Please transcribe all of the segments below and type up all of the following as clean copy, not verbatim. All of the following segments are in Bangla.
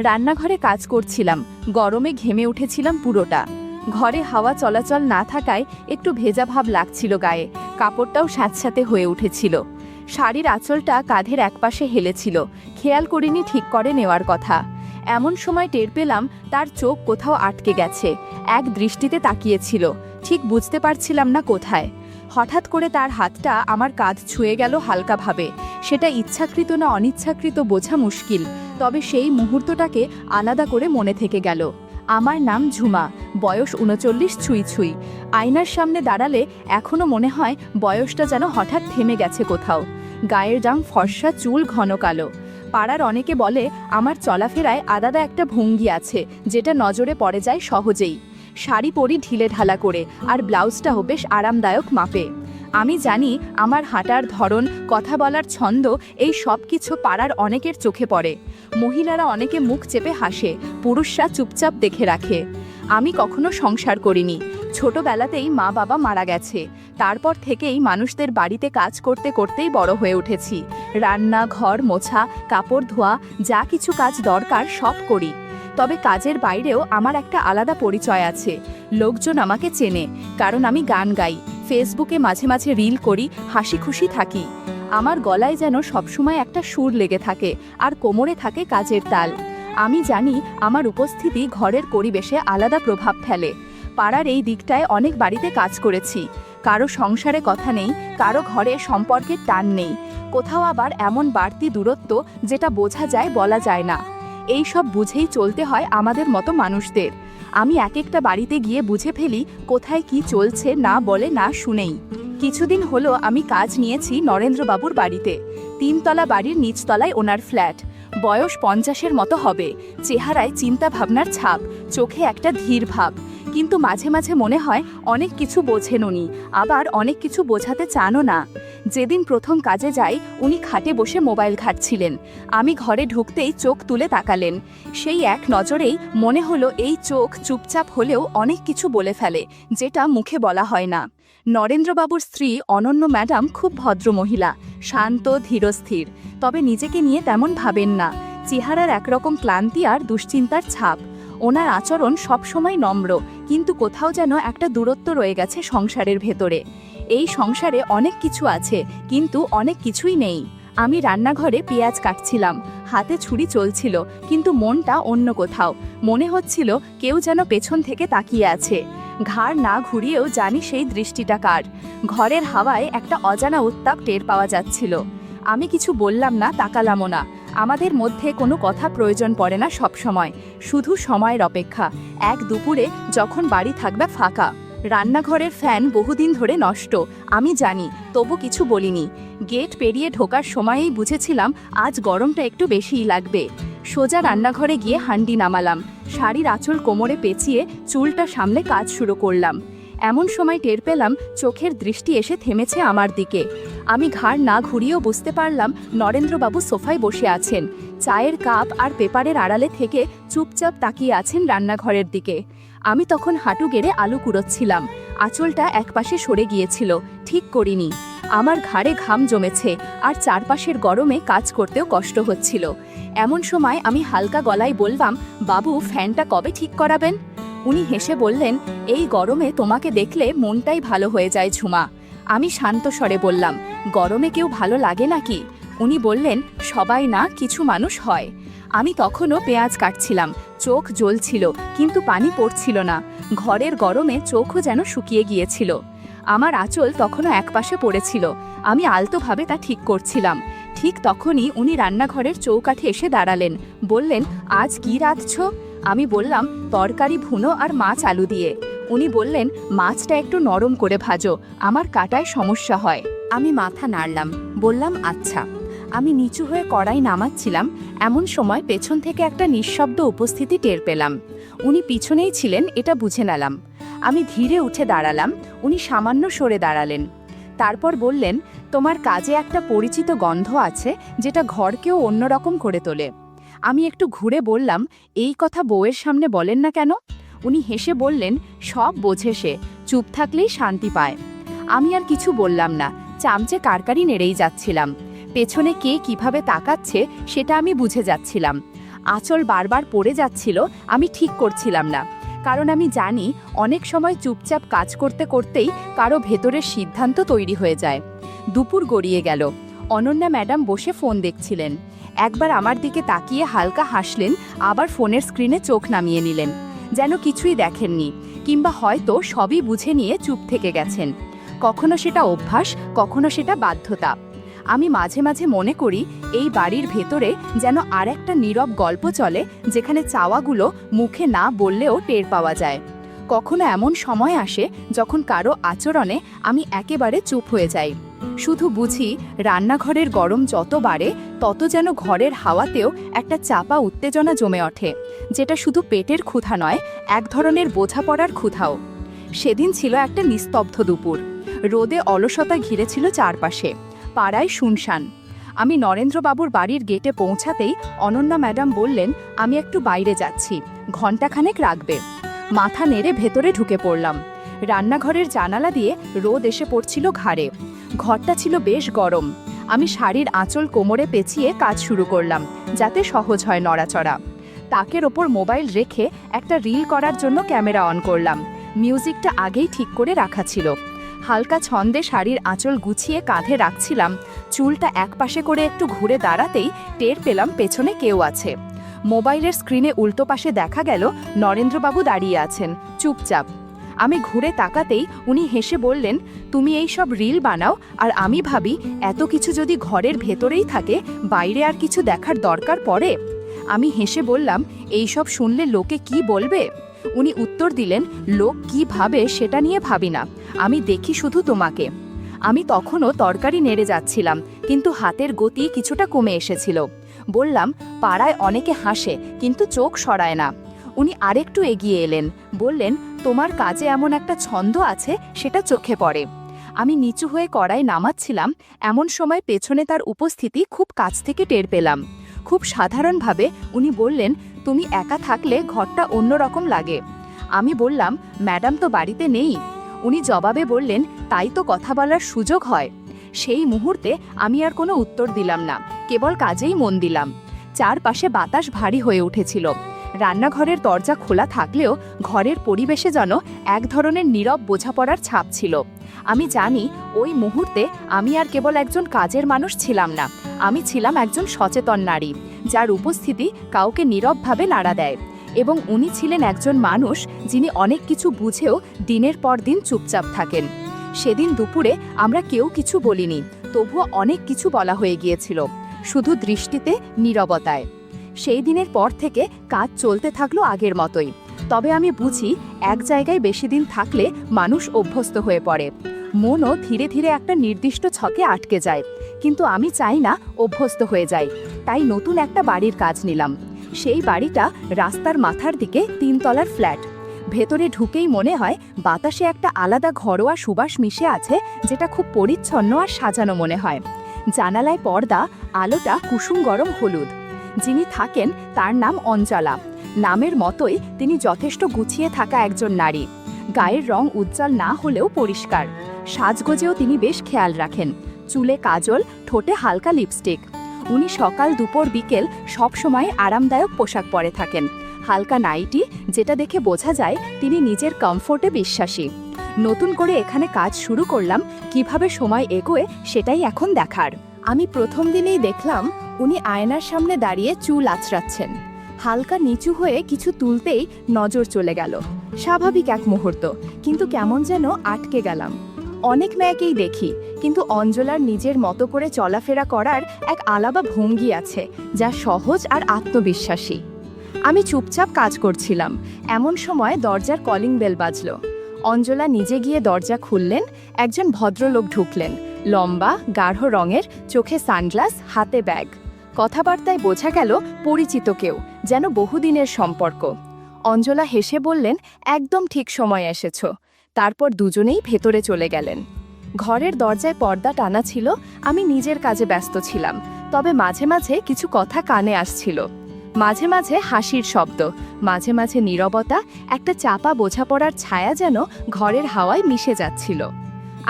রান্নাঘরে কাজ করছিলাম, গরমে ঘেমে উঠেছিলাম পুরোটা। ঘরে হাওয়া চলাচল না থাকায় একটু ভেজা ভাব লাগছিল গায়ে, কাপড়টাও স্যাঁতস্যাঁতে হয়ে উঠেছিল। শাড়ির আঁচলটা কাঁধের একপাশে হেলেছিল, খেয়াল করিনি ঠিক করে নেওয়ার কথা। এমন সময় টের পেলাম তার চোখ কোথাও আটকে গেছে, এক দৃষ্টিতে তাকিয়েছিল, ঠিক বুঝতে পারছিলাম না কোথায়। হঠাৎ করে তার হাতটা আমার কাঁধ ছুঁয়ে গেল হালকাভাবে। সেটা ইচ্ছাকৃত না অনিচ্ছাকৃত বোঝা মুশকিল, তবে সেই মুহূর্তটাকে আলাদা করে মনে থেকে গেল। আমার নাম ঝুমা, বয়স ৩৯ ছুঁই ছুঁই। আয়নার সামনে দাঁড়ালে এখনও মনে হয় বয়সটা যেন হঠাৎ থেমে গেছে কোথাও। গায়ের রং ফর্সা, চুল ঘন কালো। পাড়ার অনেকে বলে আমার চলাফেরায় আলাদা একটা ভঙ্গি আছে, যেটা নজরে পড়ে যায় সহজেই। শাড়ি পরি ঢিলে ঢালা করে, আর ব্লাউজটাও বেশ আরামদায়ক মাপে। আমি জানি আমার হাঁটার ধরন, কথা বলার ছন্দ, এই সব কিছু পাড়ার অনেকের চোখে পড়ে। মহিলারা অনেকে মুখ চেপে হাসে, পুরুষরা চুপচাপ দেখে রাখে। আমি কখনো সংসার করিনি, ছোটবেলাতেই মা বাবা মারা গেছে। তারপর থেকেই মানুষদের বাড়িতে কাজ করতে করতেই বড় হয়ে উঠেছি। রান্না, ঘর মোছা, কাপড় ধোয়া, যা কিছু কাজ দরকার সব করি। তবে কাজের বাইরেও আমার একটা আলাদা পরিচয় আছে। লোকজন আমাকে চেনে, কারণ আমি গান গাই, ফেসবুকে মাঝে মাঝে রিল করি, হাসি খুশি থাকি। আমার গলায় যেন সবসময় একটা সুর লেগে থাকে, আর কোমরে থাকে কাজের তাল। আমি জানি আমার উপস্থিতি ঘরের পরিবেশে আলাদা প্রভাব ফেলে। পাড়ার এই দিকটায় অনেক বাড়িতে কাজ করেছি। কারো সংসারে কথা নেই, কারো ঘরে সম্পর্কের টান নেই, কোথাও আবার এমন বাড়তি দূরত্ব যেটা বোঝা যায় বলা যায় না। এই সব বুঝেই চলতে হয় আমাদের মতো মানুষদের। আমি এক একটা বাড়িতে গিয়ে বুঝে ফেলি কোথায় কি চলছে, না বলে না শুনেই। কিছুদিন হলো আমি কাজ নিয়েছি নরেন্দ্রবাবুর বাড়িতে। ৩তলা বাড়ির নিচতলায় ওনার ফ্ল্যাট। বয়স ৫০-এর মতো হবে, চেহারায় চিন্তা ভাবনার ছাপ, চোখে একটা ধীর ভাব। কিন্তু মাঝে মাঝে মনে হয় অনেক কিছু বোঝেন উনি, আবার অনেক কিছু বোঝাতে চানও না। যেদিন প্রথম কাজে যাই উনি খাটে বসে মোবাইল ঘাঁটছিলেন। আমি ঘরে ঢুকতেই চোখ তুলে তাকালেন। সেই এক নজরেই মনে হলো এই চোখ চুপচাপ হলেও অনেক কিছু বলে ফেলে, যেটা মুখে বলা হয় না। নরেন্দ্রবাবুর স্ত্রী অনন্য ম্যাডাম খুব ভদ্র মহিলা, শান্ত ধীরস্থির, তবে নিজেকে নিয়ে তেমন ভাবেন না। চেহারার একরকম ক্লান্তি আর দুশ্চিন্তার ছাপ। ওনার আচরণ সবসময় নম্র, কিন্তু কোথাও যেন একটা দূরত্ব রয়ে গেছে সংসারের ভেতরে। এই সংসারে অনেক কিছু আছে, কিন্তু অনেক কিছুই নেই। আমি রান্নাঘরে পেঁয়াজ কাটছিলাম, হাতে ছুরি চলছিল, কিন্তু মনটা অন্য কোথাও। মনে হচ্ছিল কেউ যেন পেছন থেকে তাকিয়ে আছে। ঘাড় না ঘুরিয়েও জানি সেই দৃষ্টিটা কার। ঘরের হাওয়ায় একটা অজানা উত্তাপ টের পাওয়া যাচ্ছিল। আমি কিছু বললাম না, তাকালামও না। আমাদের মধ্যে কোনো কথা প্রয়োজন পড়ে না সব সময়, শুধু সময়ের অপেক্ষা। এক দুপুরে যখন বাড়ি থাকবে ফাঁকা, রান্নাঘরের ফ্যান বহুদিন ধরে নষ্ট, আমি জানি, তবু কিছু বলিনি। গেট পেরিয়ে ঢোকার সময়েই বুঝেছিলাম আজ গরমটা একটু বেশিই লাগবে। সোজা রান্নাঘরে গিয়ে হান্ডি নামালাম, শাড়ির আঁচল কোমরে পেঁচিয়ে চুলটা সামলে কাজ শুরু করলাম। এমন সময় টের পেলাম চোখের দৃষ্টি এসে থেমেছে আমার দিকে। আমি ঘাড় না ঘুরিয়েও বুঝতে পারলাম নরেন্দ্রবাবু সোফায় বসে আছেন, চায়ের কাপ আর পেপারের আড়ালে থেকে চুপচাপ তাকিয়ে আছেন রান্নাঘরের দিকে। আমি তখন হাঁটু গেড়ে আলু কুড়োচ্ছিলাম, আঁচলটা একপাশে সরে গিয়েছিল, ঠিক করিনি। আমার ঘাড়ে ঘাম জমেছে, আর চারপাশের গরমে কাজ করতেও কষ্ট হচ্ছিল। এমন সময় আমি হালকা গলায় বললাম, বাবু ফ্যানটা কবে ঠিক করাবেন? উনি হেসে বললেন, এই গরমে তোমাকে দেখলে মনটাই ভালো হয়ে যায় ঝুমা। আমি শান্ত স্বরে বললাম, গরমে কেউ ভালো লাগে নাকি? উনি বললেন, সবাই না, কিছু মানুষ হয়। আমি তখনও পেঁয়াজ কাটছিলাম, চোখ জ্বলছিল, কিন্তু পানি পড়ছিল না। ঘরের গরমে চোখও যেন শুকিয়ে গিয়েছিল। আমার আঁচল তখনও একপাশে পড়েছিল, আমি আলতোভাবে তা ঠিক করছিলাম। ঠিক তখনই উনি রান্নাঘরের চৌকাঠে এসে দাঁড়ালেন, বললেন, আজ কি রাঁধছ? আমি বললাম, তরকারি ভুনো আর মাছ আলু দিয়ে। উনি বললেন, মাছটা একটু নরম করে ভাজো, আমার কাটায় সমস্যা হয়। আমি মাথা নাড়লাম, বললাম, আচ্ছা। আমি নিচু হয়ে কড়াই নামাচ্ছিলাম, এমন সময় পেছন থেকে একটা নিঃশব্দ উপস্থিতি টের পেলাম। উনি পিছনেই ছিলেন, এটা বুঝে নিলাম। আমি ধীরে উঠে দাঁড়ালাম, উনি সামান্য সরে দাঁড়ালেন। তারপর বললেন, তোমার কাজে একটা পরিচিত গন্ধ আছে, যেটা ঘরকেও অন্যরকম করে তোলে। আমি একটু ঘুরে বললাম, এই কথা বউয়ের সামনে বলেন না কেন? উনি হেসে বললেন, সব বোঝে সে, চুপ থাকলেই শান্তি পায়। আমি আর কিছু বললাম না, চামচে কারকারি নেড়েই যাচ্ছিলাম। পেছনে কে কিভাবে তাকাচ্ছে সেটা আমি বুঝে যাচ্ছিলাম। আঁচল বারবার পড়ে যাচ্ছিল, আমি ঠিক করছিলাম না, কারণ আমি জানি অনেক সময় চুপচাপ কাজ করতে করতেই কারো ভেতরের সিদ্ধান্ত তৈরি হয়ে যায়। দুপুর গড়িয়ে গেল। অনন্যা ম্যাডাম বসে ফোন দেখছিলেন। একবার আমার দিকে তাকিয়ে হালকা হাসলেন, আবার ফোনের স্ক্রিনে চোখ নামিয়ে নিলেন, যেন কিছুই দেখেননি, কিংবা হয়তো সবই বুঝে নিয়ে চুপ থেকে গেছেন। কখনো সেটা অভ্যাস, কখনো সেটা বাধ্যতা। আমি মাঝে মাঝে মনে করি এই বাড়ির ভেতরে যেন আর একটা নীরব গল্প চলে, যেখানে চাওয়াগুলো মুখে না বললেও টের পাওয়া যায়। কখনো এমন সময় আসে যখন কারো আচরণে আমি একেবারে চুপ হয়ে যাই। শুধু বুঝি রান্নাঘরের গরম যত বাড়ে তত যেন ঘরের হাওয়াতেও একটা চাপা উত্তেজনা জমে ওঠে, যেটা শুধু পেটের ক্ষুধা নয়, এক ধরনের বোঝাপড়ার ক্ষুধাও। সেদিন ছিল একটা নিস্তব্ধ দুপুর। রোদে অলসতা ঘিরেছিল চারপাশে, পাড়ায় শুনশান। আমি নরেন্দ্রবাবুর বাড়ির গেটে পৌঁছাতেই অনন্যা ম্যাডাম বললেন, আমি একটু বাইরে যাচ্ছি, ঘণ্টাখানেক রাখবে। মাথা নেড়ে ভেতরে ঢুকে পড়লাম। রান্নাঘরের জানালা দিয়ে রোদ এসে পড়ছিল ঘাড়ে। ঘরটা ছিল বেশ গরম। আমি শাড়ির আঁচল কোমরে পেঁচিয়ে কাজ শুরু করলাম, যাতে সহজ হয় নড়াচড়া। তাকের ওপর মোবাইল রেখে একটা রিল করার জন্য ক্যামেরা অন করলাম। মিউজিকটা আগেই ঠিক করে রাখা ছিল। হালকা ছন্দে শাড়ির আঁচল গুছিয়ে কাঁধে রাখছিলাম। চুলটা একপাশে করে একটু ঘুরে দাঁড়াতেই টের পেলাম পেছনে কেউ আছে। মোবাইলের স্ক্রিনে উল্টো পাশে দেখা গেল নরেন্দ্রবাবু দাঁড়িয়ে আছেন, চুপচাপ। আমি ঘুরে তাকাতেই উনি হেসে বললেন, তুমি এই সব রিল বানাও, আর আমি ভাবি এত কিছু যদি ঘরের ভেতরেই থাকে, বাইরে আর কিছু দেখার দরকার পড়ে? আমি হেসে বললাম, এই সব শুনলে লোকে কি বলবে? উনি উত্তর দিলেন, লোক কি ভাবে সেটা নিয়ে ভাবি না, আমি দেখি শুধু তোমাকে। আমি তখনও তরকারি নেড়ে যাচ্ছিলাম, কিন্তু হাতের গতি কিছুটা কমে এসেছিল। বললাম, পাড়ায় অনেকে হাসে, কিন্তু চোখ সরায় না। উনি আরেকটু এগিয়ে এলেন, বললেন, তোমার কাজে এমন একটা ছন্দ আছে, সেটা চোখে পড়ে। আমি নিচু হয়ে কড়াই নামাচ্ছিলাম, এমন সময় পেছনে তার উপস্থিতি খুব কাছ থেকে টের পেলাম। খুব সাধারণভাবে উনি বললেন, তুমি একা থাকলে ঘরটা অন্যরকম লাগে। আমি বললাম, ম্যাডাম তো বাড়িতে নেই। উনি জবাবে বললেন, তাই তো কথা বলার সুযোগ হয়। সেই মুহূর্তে আমি আর কোনো উত্তর দিলাম না, কেবল কাজেই মন দিলাম। চারপাশে বাতাস ভারী হয়ে উঠেছিল। রান্নাঘরের দরজা খোলা থাকলেও ঘরের পরিবেশে যেন এক ধরনের নীরব বোঝাপড়ার ছাপ ছিল। আমি জানি ওই মুহূর্তে আমি আর কেবল একজন কাজের মানুষ ছিলাম না, আমি ছিলাম একজন সচেতন নারী, যার উপস্থিতি কাউকে নীরবভাবে নাড়া দেয়। এবং উনি ছিলেন একজন মানুষ যিনি অনেক কিছু বুঝেও দিনের পর দিন চুপচাপ থাকেন। সেদিন দুপুরে আমরা কেউ কিছু বলিনি, তবুও অনেক কিছু বলা হয়ে গিয়েছিল, শুধু দৃষ্টিতে, নীরবতায়। সেই দিনের পর থেকে কাজ চলতে থাকলো আগের মতোই। তবে আমি বুঝি এক জায়গায় বেশি দিন থাকলে মানুষ অভ্যস্ত হয়ে পড়ে, মনও ধীরে ধীরে একটা নির্দিষ্ট ছকে আটকে যায়। কিন্তু আমি চাই না অভ্যস্ত হয়ে যায়, তাই নতুন একটা বাড়ির কাজ নিলাম। সেই বাড়িটা রাস্তার মাথার দিকে 3 তলার ফ্ল্যাট। ভেতরে ঢুকেই মনে হয় বাতাসে একটা আলাদা ঘরোয়া সুবাস মিশে আছে, যেটা খুব পরিচ্ছন্ন আর সাজানো মনে হয়। জানালায় পর্দা, আলোটা কুসুম গরম হলুদ। যিনি থাকেন তার নাম অঞ্জলা। নামের মতোই তিনি যথেষ্ট গুছিয়ে থাকা একজন নারী। গায়ের রং উজ্জ্বল না হলেও পরিষ্কার। সাজগোজেও তিনি বেশ খেয়াল রাখেন, চুলে কাজল, ঠোঁটে হালকা লিপস্টিক। উনি সকাল দুপুর বিকেল সব সময় আরামদায়ক পোশাক পরে থাকেন, হালকা নাইটি, যেটা দেখে বোঝা যায় তিনি নিজের কমফোর্টে বিশ্বাসী। নতুন করে এখানে কাজ শুরু করলাম, কিভাবে সময় এগোয় সেটাই এখন দেখার। আমি প্রথম দিনেই দেখলাম উনি আয়নার সামনে দাঁড়িয়ে চুল আঁচড়াচ্ছেন। হালকা নিচু হয়ে কিছু তুলতেই নজর চলে গেল। স্বাভাবিক এক মুহূর্ত, কিন্তু কেমন যেন আটকে গেলাম। অনেক মেয়েকেই দেখি, কিন্তু অঞ্জলার নিজের মতো করে চলাফেরা করার এক আলাদা ভঙ্গি আছে, যা সহজ আর আত্মবিশ্বাসী। আমি চুপচাপ কাজ করছিলাম, এমন সময় দরজার কলিং বেল বাজল। অঞ্জলা নিজে গিয়ে দরজা খুললেন। একজন ভদ্রলোক ঢুকলেন, লম্বা, গাঢ় রঙের, চোখে সানগ্লাস, হাতে ব্যাগ। কথাবার্তায় বোঝা গেল পরিচিত কেউ, যেন বহুদিনের সম্পর্ক। অঞ্জলা হেসে বললেন, একদম ঠিক সময় এসেছ। তারপর দুজনেই ভেতরে চলে গেলেন। ঘরের দরজায় পর্দা টানা ছিল। আমি নিজের কাজে ব্যস্ত ছিলাম, তবে মাঝে মাঝে কিছু কথা কানে আসছিল। মাঝে মাঝে হাসির শব্দ, মাঝে মাঝে নীরবতা, একটা চাপা বোঝাপড়ার ছায়া যেন ঘরের হাওয়ায় মিশে যাচ্ছিল।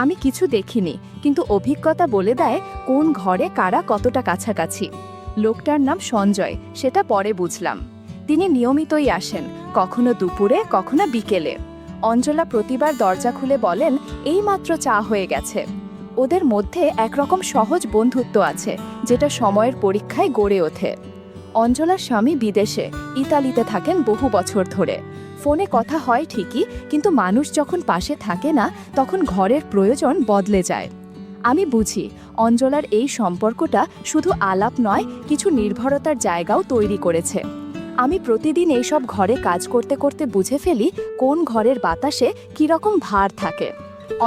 আমি কিছু দেখিনি, কিন্তু অভিজ্ঞতা বলে দেয় কোন ঘরে কারা কতটা কাছাকাছি। লোকটার নাম সঞ্জয়, সেটা পরে বুঝলাম। তিনি নিয়মিতই আসেন, কখনো দুপুরে কখনো বিকেলে। অঞ্জলা প্রতিবার দরজা খুলে বলেন, এইমাত্র চা হয়ে গেছে। ওদের মধ্যে একরকম সহজ বন্ধুত্ব আছে, যেটা সময়ের পরীক্ষায় গড়ে ওঠে। অঞ্জলার স্বামী বিদেশে, ইতালিতে থাকেন বহু বছর ধরে। ফোনে কথা হয় ঠিকই, কিন্তু মানুষ যখন পাশে থাকে না, তখন ঘরের প্রয়োজন বদলে যায়। আমি বুঝি অঞ্জলার এই সম্পর্কটা শুধু আলাপ নয়, কিছু নির্ভরতার জায়গাও তৈরি করেছে। আমি প্রতিদিন এইসব ঘরে কাজ করতে করতে বুঝে ফেলি কোন ঘরের বাতাসে কীরকম ভার থাকে।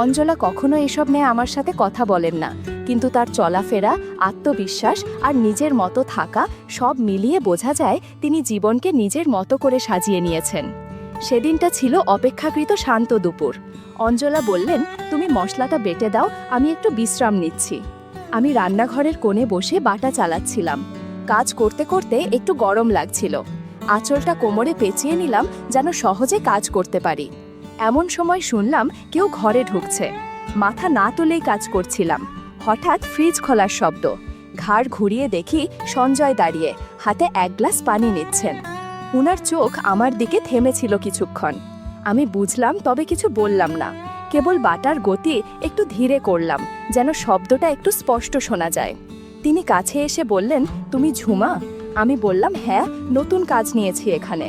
অঞ্জলা কখনো এসব নিয়ে আমার সাথে কথা বলেন না, কিন্তু তার চলাফেরা, আত্মবিশ্বাস আর নিজের মতো থাকা সব মিলিয়ে বোঝা যায় তিনি জীবনকে নিজের মতো করে সাজিয়ে নিয়েছেন। সেদিনটা ছিল অপেক্ষাকৃত শান্ত দুপুর। অঞ্জলা বললেন, তুমি মশলাটা বেটে দাও, আমি একটু বিশ্রাম নিচ্ছি। আমি রান্নাঘরের কোণে বসে বাটা চালাচ্ছিলাম। কাজ করতে করতে একটু গরম লাগছিল। আঁচলটা কোমরে পেঁচিয়ে নিলাম যেন সহজে কাজ করতে পারি। এমন সময় শুনলাম কেউ ঘরে ঢুকছে। মাথা না তুলেই কাজ করছিলাম। হঠাৎ ফ্রিজ খোলার শব্দ। ঘাড় ঘুরিয়ে দেখি সঞ্জয় দাঁড়িয়ে, হাতে এক গ্লাস পানি নিচ্ছেন। উনার চোখ আমার দিকে থেমেছিল কিছুক্ষণ। আমি বুঝলাম, তবে কিছু বললাম না। কেবল বাটার গতি একটু ধীরে করলাম, যেন শব্দটা একটু স্পষ্ট শোনা যায়। তিনি কাছে এসে বললেন, তুমি ঝুমা? আমি বললাম, হ্যাঁ, নতুন কাজ নিয়েছি এখানে।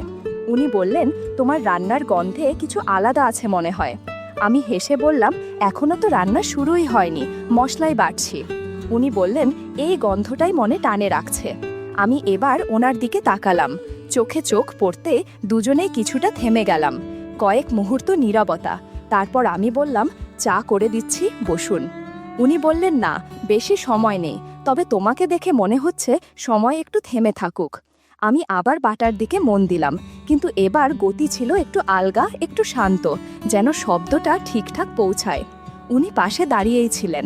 উনি বললেন, তোমার রান্নার গন্ধে কিছু আলাদা আছে মনে হয়। আমি হেসে বললাম, এখনো তো রান্না শুরুই হয়নি, মশলাই বাটছি। উনি বললেন, এই গন্ধটাই মনে টানে রাখছে। আমি এবার ওনার দিকে তাকালাম। চোখে চোখ পড়তে দুজনেই কিছুটা থেমে গেলাম। কয়েক মুহূর্ত নীরবতা। তারপর আমি বললাম, চা করে দিচ্ছি, বসুন। উনি বললেন, না, বেশি সময় নেই, তবে তোমাকে দেখে মনে হচ্ছে সময় একটু থেমে থাকুক। আমি আবার বাটার দিকে মন দিলাম, কিন্তু এবার গতি ছিল একটু আলগা, একটু শান্ত, যেন শব্দটা ঠিকঠাক পৌঁছায়। উনি পাশে দাঁড়িয়েই ছিলেন।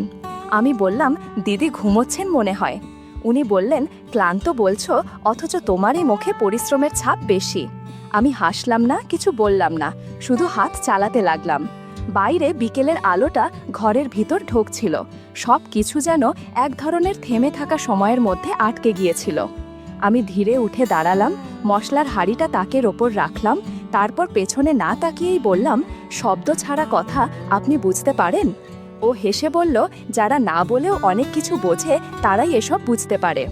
আমি বললাম, দিদি ঘুমোচ্ছেন মনে হয়। উনি বললেন, ক্লান্ত বলছো, অথচ তোমারই মুখে পরিশ্রমের ছাপ বেশি। আমি হাসলাম না, কিছু বললাম না, শুধু হাত চালাতে লাগলাম। বাইরে বিকেলের আলোটা ঘরের ভিতর ঢুকছিল। সব কিছু যেন এক ধরনের থেমে থাকা সময়ের মধ্যে আটকে গিয়েছিল। আমি ধীরে উঠে দাঁড়ালাম, মশলার হাঁড়িটা তাকের ওপর রাখলাম, তারপর পেছনে না তাকিয়েই বললাম, শব্দ ছাড়া কথা আপনি বুঝতে পারেন? ও হেসে বলল, যারা না বলেও অনেক কিছু বোঝে তারাই এসব বুঝতে পারে।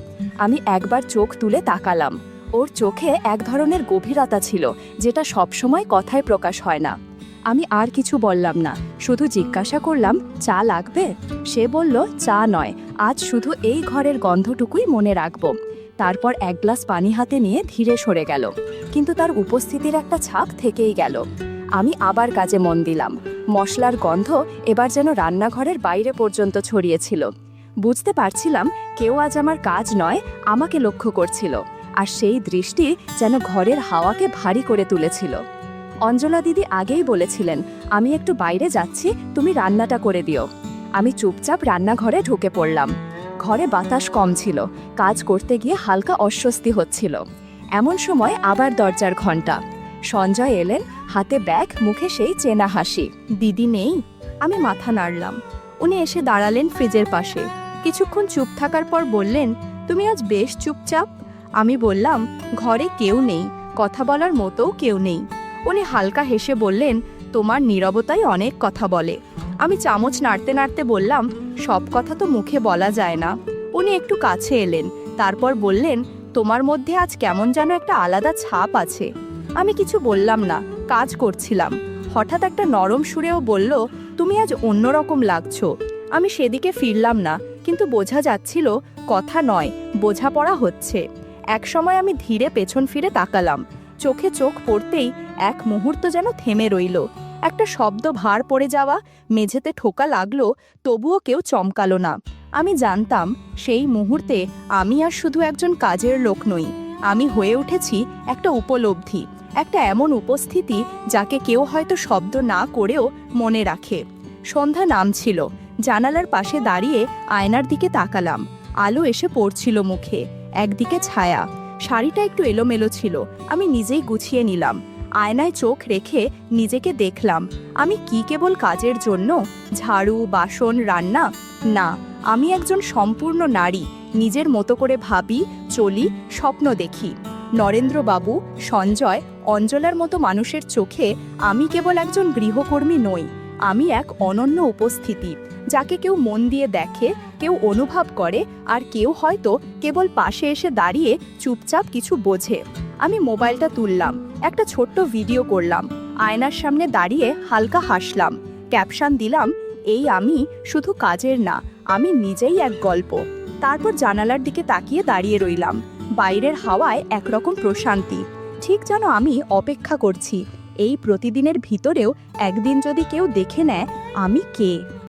আমি একবার চোখ তুলে তাকালাম। ওর চোখে এক ধরনের গভীরতা ছিল, যেটা সবসময় কথায় প্রকাশ হয় না। আমি আর কিছু বললাম না, শুধু জিজ্ঞাসা করলাম, চা লাগবে? সে বলল, চা নয়, আজ শুধু এই ঘরের গন্ধটুকুই মনে রাখব। তারপর এক গ্লাস পানি হাতে নিয়ে ধীরে সরে গেল, কিন্তু তার উপস্থিতির একটা ছাপ থেকেই গেল। আমি আবার কাজে মন দিলাম। মশলার গন্ধ এবার যেন রান্নাঘরের বাইরে পর্যন্ত ছড়িয়েছিল। বুঝতে পারছিলাম কেউ আজ আমার কাজ নয়, আমাকে লক্ষ্য করছিল, আর সেই দৃষ্টি যেন ঘরের হাওয়াকে ভারী করে তুলেছিল। অঞ্জলা দিদি আগেই বলেছিলেন, আমি একটু বাইরে যাচ্ছি, তুমি রান্নাটা করে দিও। আমি চুপচাপ রান্নাঘরে ঢুকে পড়লাম। ঘরে বাতাস কম ছিল, কাজ করতে গিয়ে হালকা অস্বস্তি হচ্ছিল। এমন সময় আবার দরজার ঘণ্টা। সঞ্জয় এলেন, হাতে ব্যাগ, মুখে সেই চেনা হাসি। দিদি নেই? আমি মাথা নাড়লাম। উনি এসে দাঁড়ালেন ফ্রিজের পাশে। কিছুক্ষণ চুপ থাকার পর বললেন, তুমি আজ বেশ চুপচাপ। আমি বললাম, ঘরে কেউ নেই, কথা বলার মতোও কেউ নেই। উনি হালকা হেসে বললেন, তোমার নীরবতাই অনেক কথা বলে। আমি চামচ নাড়তে নাড়তে বললাম, সব কথা তো মুখে বলা যায় না। উনি একটু কাছে এলেন, তারপর বললেন, তোমার মধ্যে আজ কেমন যেন একটা আলাদা ছাপ আছে। আমি কিছু বললাম না, কাজ করছিলাম। হঠাৎ একটা নরম সুরেও বলল, তুমি আজ অন্যরকম লাগছো। আমি সেদিকে ফিরলাম না, কিন্তু বোঝা যাচ্ছিল কথা নয়, বোঝাপড়া হচ্ছে। একসময় আমি ধীরে পেছন ফিরে তাকালাম। চোখে চোখ পড়তেই এক মুহূর্ত যেন থেমে রইল। একটা শব্দ ভার পড়ে যাওয়া, মেঝেতে ঠোকা লাগলো, তবুও কেউ চমকালো না। আমি জানতাম সেই মুহূর্তে আমি আর শুধু একজন কাজের লোক নই, আমি হয়ে উঠেছি একটা উপলব্ধি, একটা এমন উপস্থিতি যাকে কেউ হয়তো শব্দ না করেও মনে রাখে। সন্ধ্যা নামছিল। জানালার পাশে দাঁড়িয়ে আয়নার দিকে তাকালাম। আলো এসে পড়ছিল মুখে, একদিকে ছায়া। শাড়িটা একটু এলোমেলো ছিল, আমি নিজেই গুছিয়ে নিলাম। আয়নায় চোখ রেখে নিজেকে দেখলাম। আমি কি কেবল কাজের জন্য? ঝাড়ু, বাসন, রান্না? না, আমি একজন সম্পূর্ণ নারী, নিজের মতো করে ভাবি, চলি, স্বপ্ন দেখি। নরেন্দ্রবাবু, সঞ্জয়, অঞ্জলার মতো মানুষের চোখে আমি কেবল একজন গৃহকর্মী নই, আমি এক অনন্য উপস্থিতি, যাকে কেউ মন দিয়ে দেখে, কেউ অনুভব করে, আর কেউ হয়তো কেবল পাশে এসে দাঁড়িয়ে চুপচাপ কিছু বোঝে। আমি মোবাইলটা তুললাম, একটা ছোট্ট ভিডিও করলাম, আয়নার সামনে দাঁড়িয়ে হালকা হাসলাম, ক্যাপশন দিলাম, এই আমি শুধু কাজের না, আমি নিজেই এক গল্প। তারপর জানালার দিকে তাকিয়ে দাঁড়িয়ে রইলাম। বাইরের হাওয়ায় একরকম প্রশান্তি, ঠিক যেন আমি অপেক্ষা করছি এই প্রতিদিনের ভিতরেও একদিন যদি কেউ দেখে নেয় আমি কে।